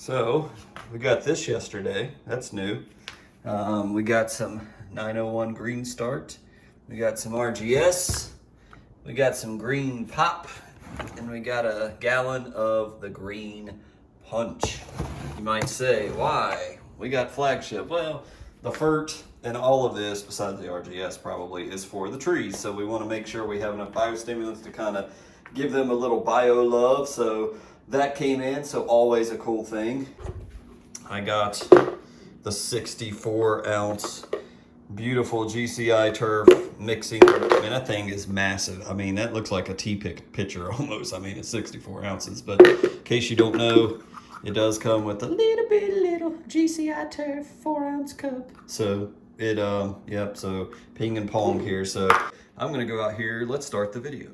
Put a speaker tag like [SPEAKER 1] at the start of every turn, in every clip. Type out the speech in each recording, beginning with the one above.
[SPEAKER 1] So we got this yesterday. That's new. We got some 901 Green Start. We got some RGS. We got some Green Pop. And we got a gallon of the Green Punch. You might say, why? We got Flagship. Well, the FERT and all of this, besides the RGS probably, is for the trees. So we want to make sure we have enough biostimulants to kind of give them a little bio love. So that came in, so always a cool thing. I got the 64 ounce beautiful GCI turf mixing. I mean, that thing is massive. I mean, that looks like a tea-pick pitcher almost. I mean, it's 64 ounces, but in case you don't know, it does come with a little GCI turf 4-ounce cup. So it, yep, so ping and pong here. So I'm gonna go out here, let's start the video.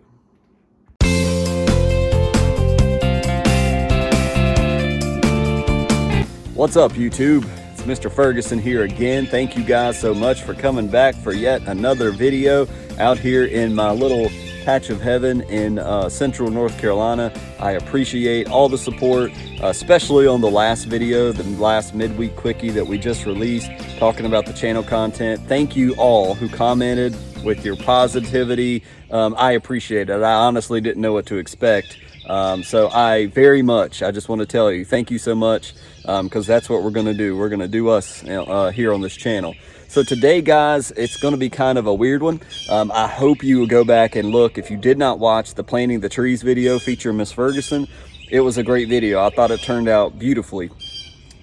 [SPEAKER 1] What's up, YouTube? It's Mr. Ferguson here again. Thank you guys so much for coming back for yet another video out here in my little patch of heaven in central North Carolina. I appreciate all the support, especially on the last video, the last midweek quickie that we just released, talking about the channel content. Thank you all who commented with your positivity. I appreciate it. I honestly didn't know what to expect. So I just want to tell you, thank you so much, because that's what we're going to do. We're going to do us here on this channel. So today, guys, it's going to be kind of a weird one. I hope you will go back and look. If you did not watch the Planting the Trees video featuring Miss Ferguson, it was a great video. I thought it turned out beautifully.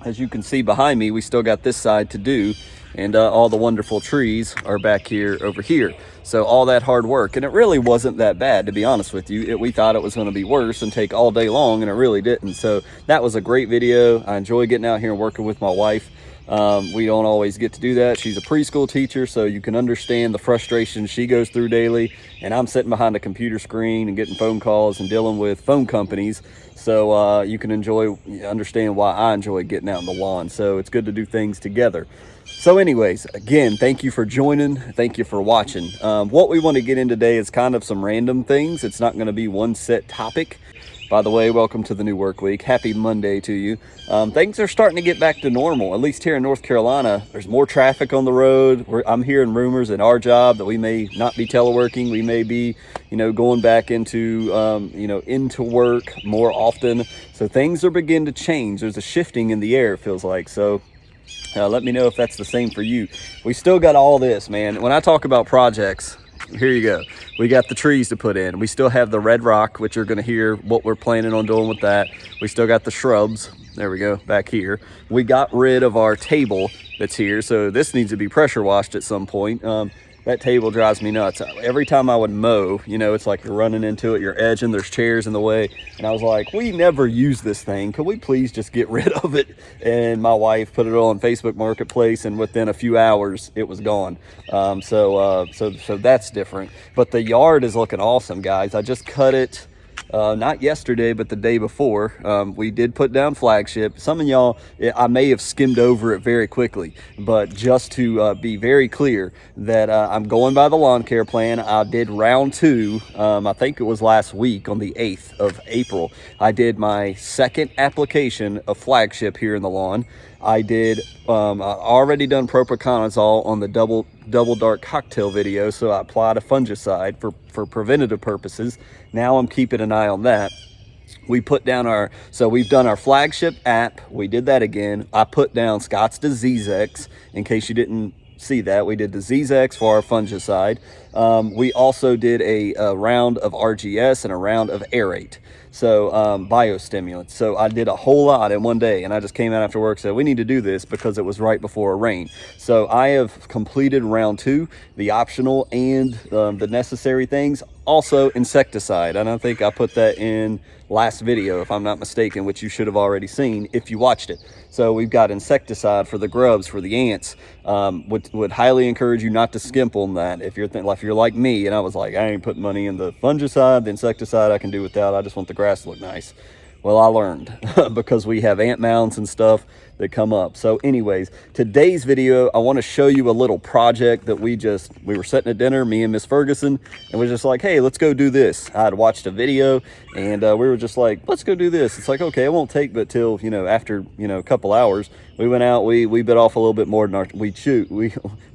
[SPEAKER 1] As you can see behind me, we still got this side to do, and all the wonderful trees are back here over here. So all that hard work, and it really wasn't that bad, to be honest with you. We thought it was going to be worse and take all day long, and it really didn't. So that was a great video. I enjoy getting out here and working with my wife. We don't always get to do that. She's a preschool teacher, so you can understand the frustration she goes through daily, and I'm sitting behind a computer screen and getting phone calls and dealing with phone companies. So you can understand why I enjoy getting out in the lawn. So it's good to do things together. So anyways, again, thank you for joining. Thank you for watching. What we want to get in today is kind of some random things. It's not going to be one set topic. By the way, welcome to the new work week. Happy Monday to you. Things are starting to get back to normal, at least here in North Carolina. There's more traffic on the road. I'm hearing rumors at our job that we may not be teleworking. We may be, going back into, into work more often. So things are beginning to change. There's a shifting in the air, it feels like. So let me know if that's the same for you. We still got all this, man. When I talk about projects, here you go. We got the trees to put in. We still have the red rock, which you're going to hear what we're planning on doing with that. We still got the shrubs. There we go, back here. We got rid of our table that's here, so this needs to be pressure washed at some point. That table drives me nuts. Every time I would mow, it's like you're running into it, you're edging, there's chairs in the way. And I was like, we never use this thing. Could we please just get rid of it? And my wife put it on Facebook Marketplace, and within a few hours, it was gone. So that's different. But the yard is looking awesome, guys. I just cut it. Not yesterday, but the day before. We did put down Flagship. Some of y'all, I may have skimmed over it very quickly, but just to be very clear that I'm going by the lawn care plan. I did round 2, I think it was last week on the 8th of April. I did my second application of Flagship here in the lawn. I did, I already done propiconazole on the double dark cocktail video, so I applied a fungicide for preventative purposes. Now I'm keeping an eye on that. We put down we've done our Flagship app. We did that again. I put down Scott's Disease X, in case you didn't see that. We did the Disease for our fungicide. We also did a round of RGS and a round of Aerate. So biostimulants. So I did a whole lot in one day, and I just came out after work and said, we need to do this because it was right before a rain. So I have completed round 2, the optional and the necessary things. Also insecticide, and I think I put that in last video, if I'm not mistaken, which you should have already seen if you watched it. So we've got insecticide for the grubs, for the ants. Would highly encourage you not to skimp on that. If you're like me, and I was like, I ain't putting money in the fungicide, the insecticide I can do without. I just want the grass to look nice. Well, I learned because we have ant mounds and stuff that come up. So anyways, today's video, I want to show you a little project that we were sitting at dinner, me and Miss Ferguson, and we're just like, hey, let's go do this. I had watched a video, and we were just like, let's go do this. It's like, okay, it won't take but till, after, a couple hours. We went out, we bit off a little bit more than we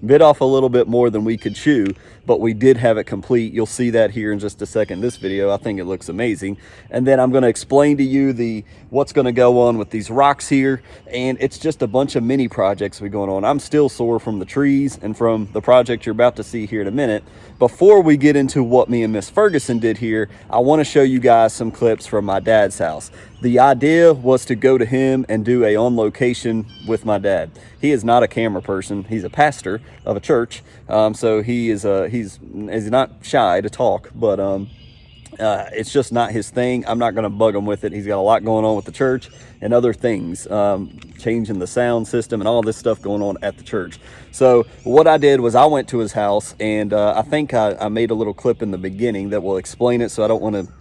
[SPEAKER 1] bit off a little bit more than we could chew, but we did have it complete. You'll see that here in just a second. This video, I think it looks amazing. And then I'm going to explain to you what's going to go on with these rocks here. And it's just a bunch of mini projects we going on. I'm still sore from the trees and from the project you're about to see here in a minute. Before we get into what me and Miss Ferguson did here, I want to show you guys some clips from my dad's house. The idea was to go to him and do a on location with my dad. He is not a camera person. He's a pastor of a church. So he's not shy to talk, but it's just not his thing. I'm not going to bug him with it. He's got a lot going on with the church and other things, changing the sound system and all this stuff going on at the church. So what I did was I went to his house, and I think I made a little clip in the beginning that will explain it. So I don't want to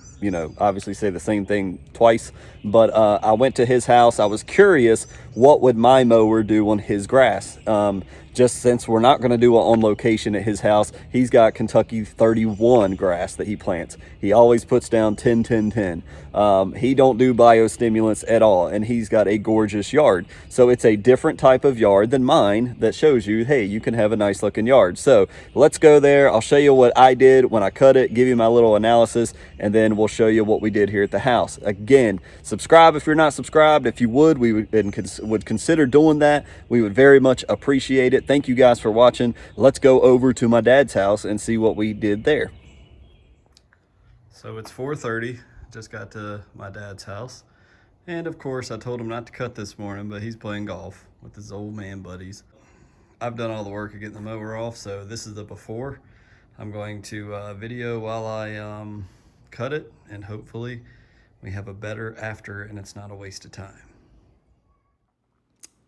[SPEAKER 1] obviously say the same thing twice, but I went to his house. I was curious, what would my mower do on his grass? Just since we're not going to do it on location at his house, he's got Kentucky 31 grass that he plants. He always puts down 10, 10, 10. He don't do biostimulants at all, and he's got a gorgeous yard. So it's a different type of yard than mine that shows you, hey, you can have a nice looking yard. So let's go there. I'll show you what I did when I cut it, give you my little analysis, and then we'll show you what we did here at the house. Again, subscribe if you're not subscribed. If you would, we would consider doing that. We would very much appreciate it. Thank you guys for watching. Let's go over to my dad's house and see what we did there. So it's 4:30. Just got to my dad's house. And of course, I told him not to cut this morning, but he's playing golf with his old man buddies. I've done all the work of getting the mower off, so this is the before. I'm going to video while I cut it, and hopefully we have a better after and it's not a waste of time.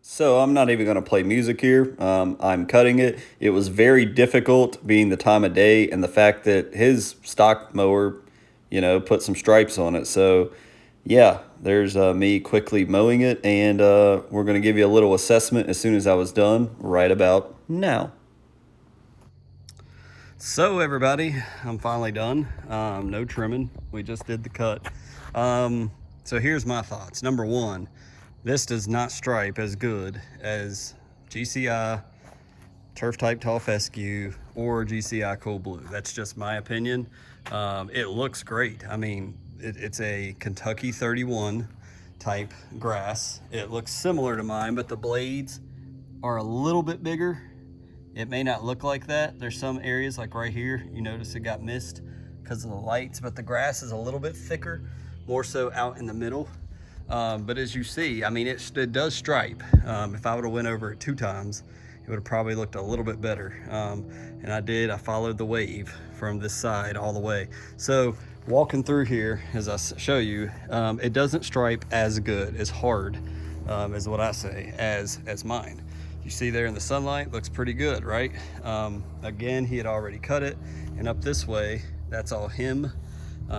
[SPEAKER 1] So I'm not even going to play music here. I'm cutting it. It was very difficult being the time of day and the fact that his stock mower, put some stripes on it. So yeah, there's me quickly mowing it, and we're going to give you a little assessment as soon as I was done right about now. So everybody, I'm finally done. No trimming. We just did the cut. So here's my thoughts. Number one, this does not stripe as good as GCI, Turf Type Tall Fescue, or GCI Cold Blue. That's just my opinion. It looks great. I mean, it's a Kentucky 31 type grass. It looks similar to mine, but the blades are a little bit bigger. It may not look like that. There's some areas like right here, you notice it got missed because of the lights, but the grass is a little bit thicker, more so out in the middle. But as you see, I mean, it does stripe. If I would have went over it 2 times, it would have probably looked a little bit better. And I followed the wave from this side all the way. So walking through here, as I show you, it doesn't stripe as good, as hard, as what I say, as mine. You see there in the sunlight, looks pretty good, right? Again, he had already cut it, and up this way, that's all him.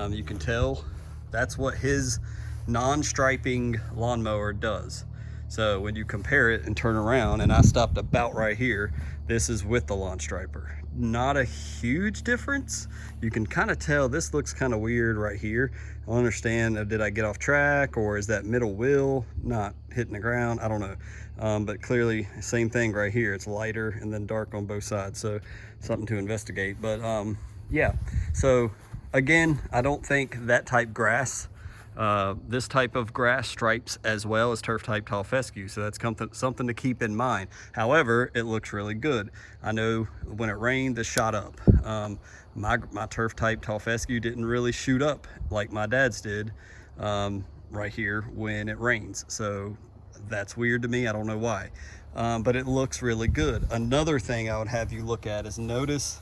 [SPEAKER 1] You can tell that's what his non-striping lawnmower does. So when you compare it and turn around, and I stopped about right here, this is with the lawn striper. Not a huge difference. You can kind of tell this looks kind of weird right here. I don't understand, did I get off track, or is that middle wheel not hitting the ground? I don't know. But clearly same thing right here. It's lighter and then dark on both sides. So something to investigate. But yeah, so again, I don't think that type grass, this type of grass stripes as well as Turf Type Tall Fescue, so that's something to keep in mind. However, it looks really good. I know when it rained, this shot up. My Turf Type Tall Fescue didn't really shoot up like my dad's did right here when it rains, so that's weird to me. I don't know why, but it looks really good. Another thing I would have you look at is, notice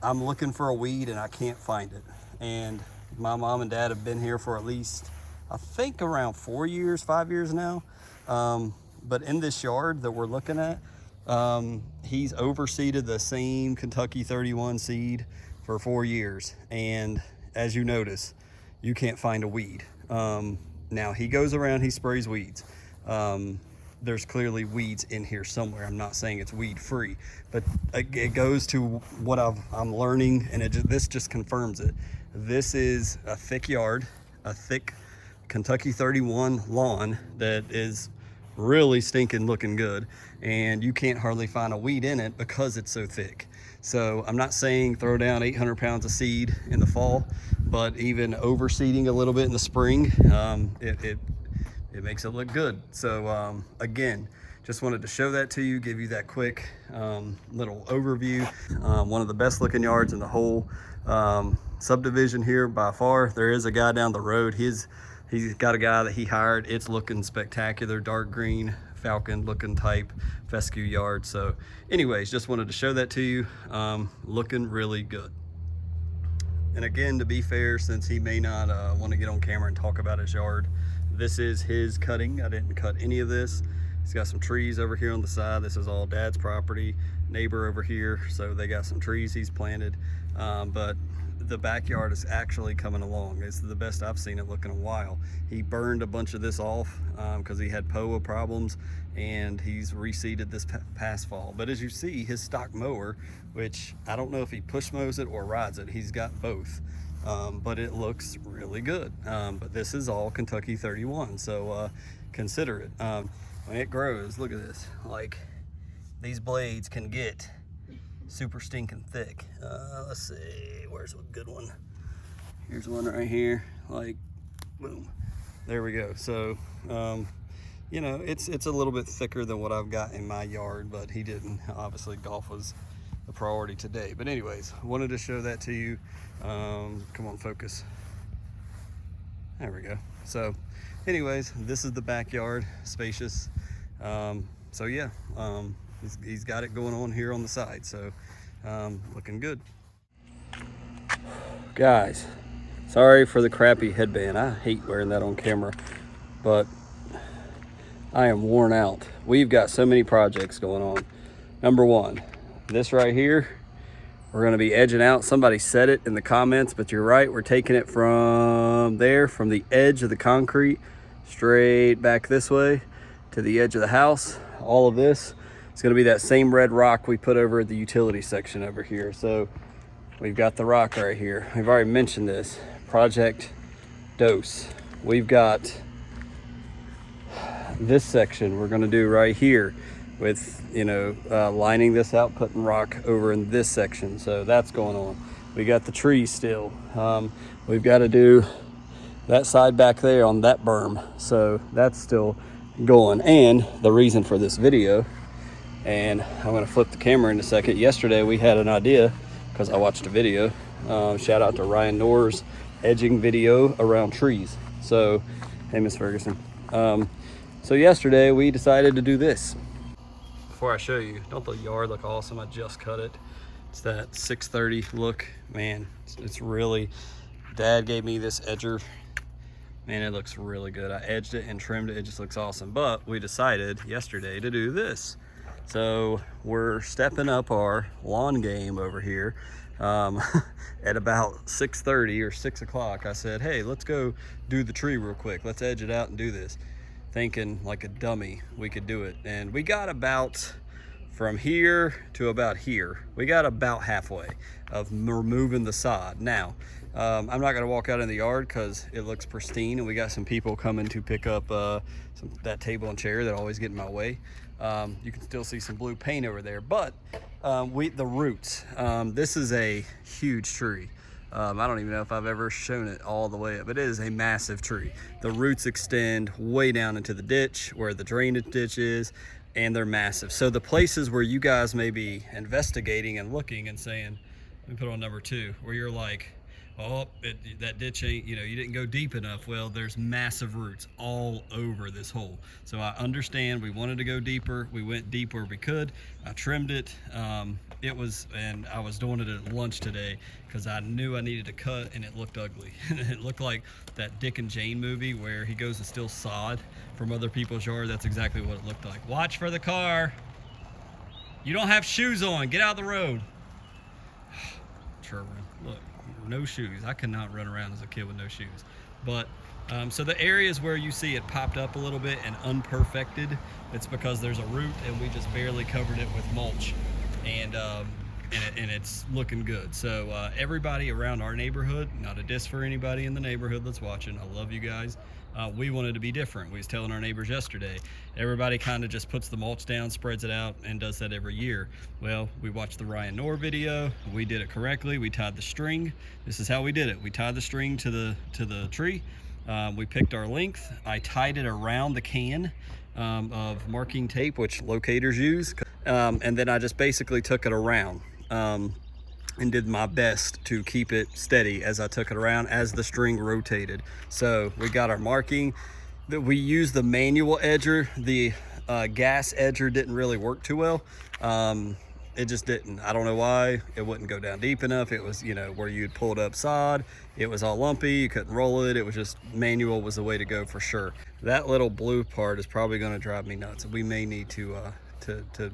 [SPEAKER 1] I'm looking for a weed and I can't find it. And my mom and dad have been here for at least, I think, around 4 years, 5 years now. But in this yard that we're looking at, he's overseeded the same Kentucky 31 seed for 4 years. And as you notice, you can't find a weed. Now he goes around, he sprays weeds. there's clearly weeds in here somewhere. I'm not saying it's weed free, but it goes to what I'm learning, and this just confirms it. This is a thick yard, a thick Kentucky 31 lawn that is really stinking looking good, and you can't hardly find a weed in it because it's so thick. So I'm not saying throw down 800 pounds of seed in the fall, but even overseeding a little bit in the spring, it makes it look good. So again, just wanted to show that to you, give you that quick little overview. One of the best looking yards in the whole subdivision here by far. There is a guy down the road. He's got a guy that he hired. It's looking spectacular, dark green, falcon looking type fescue yard. So anyways, just wanted to show that to you. Looking really good. And again, to be fair, since he may not want to get on camera and talk about his yard, this is his cutting. I didn't cut any of this. He's got some trees over here on the side. This is all Dad's property. Neighbor over here, so they got some trees he's planted. But the backyard is actually coming along. It's the best I've seen it look in a while. He burned a bunch of this off because he had POA problems, and he's reseeded this past fall. But as you see, his stock mower, which I don't know if he push mows it or rides it, he's got both. But it looks really good. But this is all Kentucky 31, so consider it. When it grows, look at this. Like, these blades can get super stinking thick. Let's see, where's a good one? Here's one right here. Like, boom, there we go. So you know, it's a little bit thicker than what I've got in my yard, but he didn't. Obviously golf was the priority today. But anyways, wanted to show that to you. Come on, focus. There we go. So anyways, this is the backyard, spacious. So yeah, he's got it going on here on the side, so looking good. Guys, sorry for the crappy headband. I hate wearing that on camera, but I am worn out. We've got so many projects going on. Number one, this right here, we're going to be edging out. Somebody said it in the comments, but you're right. We're taking it from there, from the edge of the concrete, straight back this way to the edge of the house. All of this is going to be that same red rock we put over at the utility section over here. So we've got the rock right here. We've already mentioned this, Project Dose. We've got this section we're going to do right here with, you know, lining this out, putting rock over in this section. So that's going on. We got the trees still. We've got to do that side back there on that berm. So that's still going. And the reason for this video, and I'm going to flip the camera in a second. Yesterday we had an idea because I watched a video. Shout out to Ryan Nor's edging video around trees. So, hey, Miss Ferguson. So yesterday we decided to do this. Before I show you, don't the yard look awesome? I just cut it. It's that 630 look. Man, it's really, Dad gave me this edger. Man, it looks really good. I edged it and trimmed it. It just looks awesome. But we decided yesterday to do this. So we're stepping up our lawn game over here. At about 6:30 or 6 o'clock, I said, hey, let's go do the tree real quick. Let's edge it out and do this. Thinking like a dummy we could do it. And we got about, from here to about here, we got about halfway of removing the sod. Now, I'm not gonna walk out in the yard because it looks pristine, and we got some people coming to pick up that table and chair that always get in my way. You can still see some blue paint over there, but the roots, this is a huge tree. I don't even know if I've ever shown it all the way up. It is a massive tree. The roots extend way down into the ditch where the drainage ditch is, and they're massive. So the places where you guys may be investigating and looking and saying, let me put on number 2, where you're like, oh, that ditch ain't, you know, you didn't go deep enough. Well, there's massive roots all over this hole. So I understand we wanted to go deeper. We went deep where we could. I trimmed it. And I was doing it at lunch today because I knew I needed to cut, and it looked ugly. It looked like that Dick and Jane movie where he goes and steals sod from other people's yard. That's exactly what it looked like. Watch for the car. You don't have shoes on. Get out of the road. Trevor, look. No shoes. I could not run around as a kid with no shoes. But
[SPEAKER 2] So the areas where you see it popped up a little bit and unperfected, it's because there's a root and we just barely covered it with mulch, and it's looking good. So everybody around our neighborhood, not a diss for anybody in the neighborhood that's watching, I love you guys. We wanted to be different. We was telling our neighbors yesterday, everybody kind of just puts the mulch down, spreads it out, and does that every year. Well, we watched the Ryan Knorr video. We did it correctly. We tied the string. This is how we did it. We tied the string to the tree. We picked our length. I tied it around the can of marking tape, which locators use. And then I just basically took it around and did my best to keep it steady as I took it around as the string rotated. So we got our marking. We used the manual edger. The gas edger didn't really work too well. It just didn't. I don't know why. It wouldn't go down deep enough. It was, you know, where you'd pulled up sod, it was all lumpy, you couldn't roll it. It was just, manual was the way to go for sure. That little blue part is probably going to drive me nuts. We may need to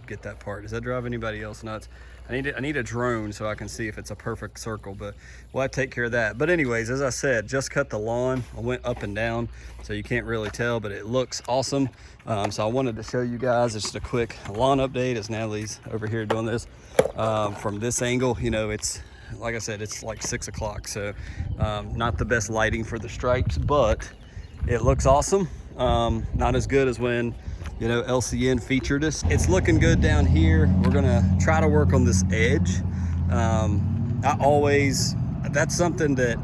[SPEAKER 2] get that part. Does that drive anybody else nuts? I need a drone so I can see if it's a perfect circle, but we'll have to take care of that. But anyways, as I said, just cut the lawn. I went up and down, so you can't really tell, but it looks awesome. So I wanted to show you guys just a quick lawn update as Natalie's over here doing this from this angle. You know, it's, like I said, it's like 6 o'clock, so not the best lighting for the stripes, but it looks awesome. Not as good as when, you know, LCN featured us. It's looking good down here. We're gonna try to work on this edge. That's something that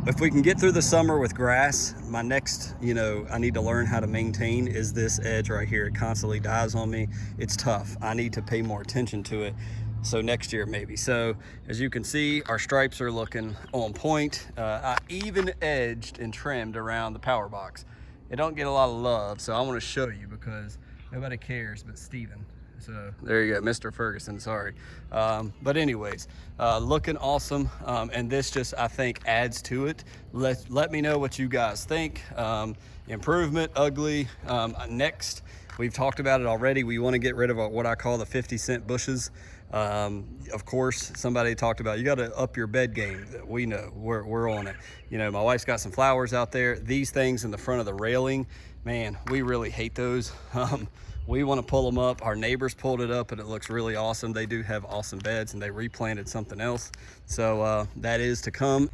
[SPEAKER 2] if we can get through the summer with grass, my next, you know, I need to learn how to maintain is this edge right here. It constantly dies on me. It's tough. I need to pay more attention to it. So next year maybe. So as you can see, our stripes are looking on point. I even edged and trimmed around the power box. It don't get a lot of love, so I want to show you because nobody cares but Steven. So there you go, Mr. Ferguson, sorry. But anyways, looking awesome. And this just, I think, adds to it. Let me know what you guys think. Improvement, ugly. Next, we've talked about it already. We want to get rid of what I call the 50-cent bushes. Of course, somebody talked about, you got to up your bed game. We know, we're on it. You know, my wife's got some flowers out there. These things in the front of the railing, man, we really hate those. We want to pull them up. Our neighbors pulled it up and it looks really awesome. They do have awesome beds and they replanted something else. So that is to come.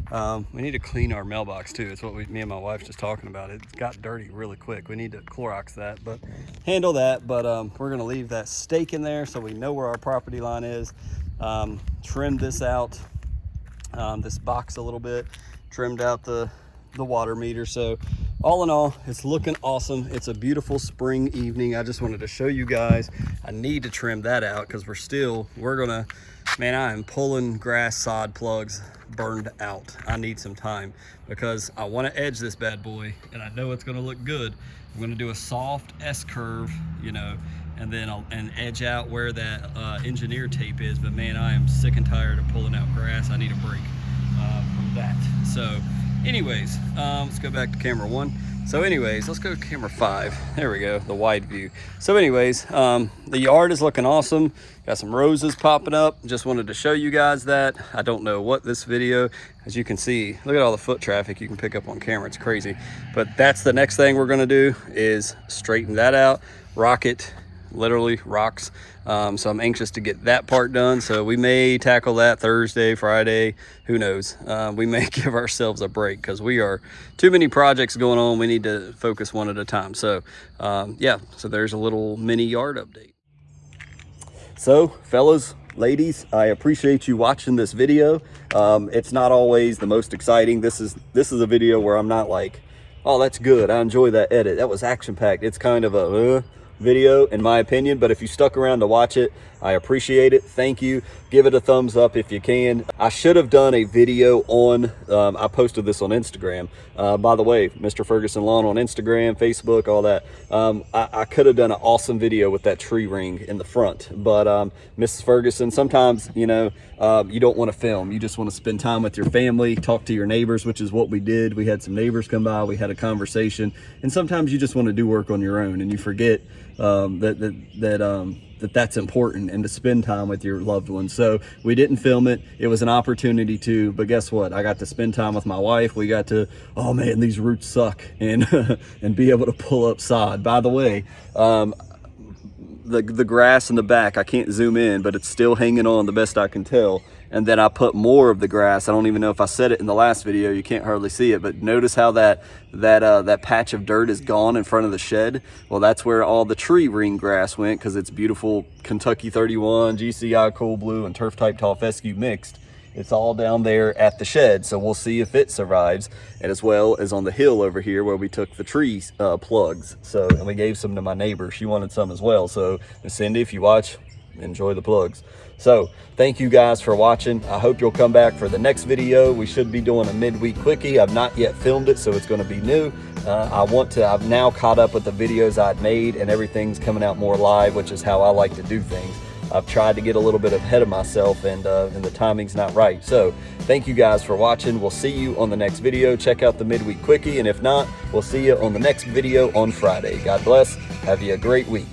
[SPEAKER 2] We need to clean our mailbox too. It's what me and my wife just talking about. It got dirty really quick. We need to Clorox that, but handle that. But we're gonna leave that stake in there so we know where our property line is. Trimmed this out, this box a little bit, trimmed out the water meter. So all in all, it's looking awesome. It's a beautiful spring evening. I just wanted to show you guys. I need to trim that out because we're gonna, man, I am pulling grass sod plugs burned out. I need some time because I want to edge this bad boy and I know it's gonna look good. I'm gonna do a soft S curve, you know, and then and edge out where that engineer tape is. But man, I am sick and tired of pulling out grass. I need a break from that. So anyways, let's go back to camera 1. So anyways, let's go to camera 5. There we go, the wide view. So anyways, the yard is looking awesome. Got some roses popping up. Just wanted to show you guys that. I don't know what this video, as you can see, look at all the foot traffic you can pick up on camera. It's crazy. But that's the next thing we're gonna do is straighten that out, rock it, literally rocks. So I'm anxious to get that part done. So we may tackle that Thursday, Friday, who knows. We may give ourselves a break because we are too many projects going on. We need to focus one at a time. So yeah, so there's a little mini yard update. So fellas, ladies, I appreciate you watching this video. It's not always the most exciting. This is a video where I'm not like, oh, that's good, I enjoy that edit, that was action packed. It's kind of a video in my opinion, but if you stuck around to watch it, I appreciate it. Thank you. Give it a thumbs up if you can. I should have done a video on, I posted this on Instagram. By the way, Mr. Ferguson Lawn on Instagram, Facebook, all that. I could have done an awesome video with that tree ring in the front, but Mrs. Ferguson, sometimes, you know, you don't want to film. You just want to spend time with your family, talk to your neighbors, which is what we did. We had some neighbors come by, we had a conversation, and sometimes you just want to do work on your own and you forget
[SPEAKER 1] that's important, and to spend time with your loved ones. So we didn't film it. It was an opportunity to, but guess what? I got to spend time with my wife. We got to, oh man, these roots suck, and and be able to pull up sod. By the way, the grass in the back, I can't zoom in, but it's still hanging on the best I can tell. And then I put more of the grass. I don't even know if I said it in the last video. You can't hardly see it, but notice how that patch of dirt is gone in front of the shed. Well, that's where all the tree ring grass went, because it's beautiful Kentucky 31, GCI cool blue, and turf type tall fescue mixed. It's all down there at the shed, so we'll see if it survives, and as well as on the hill over here where we took the tree plugs. So, and we gave some to my neighbor. She wanted some as well. So, Cindy, if you watch, enjoy the plugs. So thank you guys for watching. I hope you'll come back for the next video. We should be doing a midweek quickie. I've not yet filmed it, so it's going to be new. I've now caught up with the videos I'd made, and everything's coming out more live, which is how I like to do things. I've tried to get a little bit ahead of myself, and the timing's not right. So thank you guys for watching. We'll see you on the next video. Check out the midweek quickie, and if not, we'll see you on the next video on Friday. God bless. Have you a great week.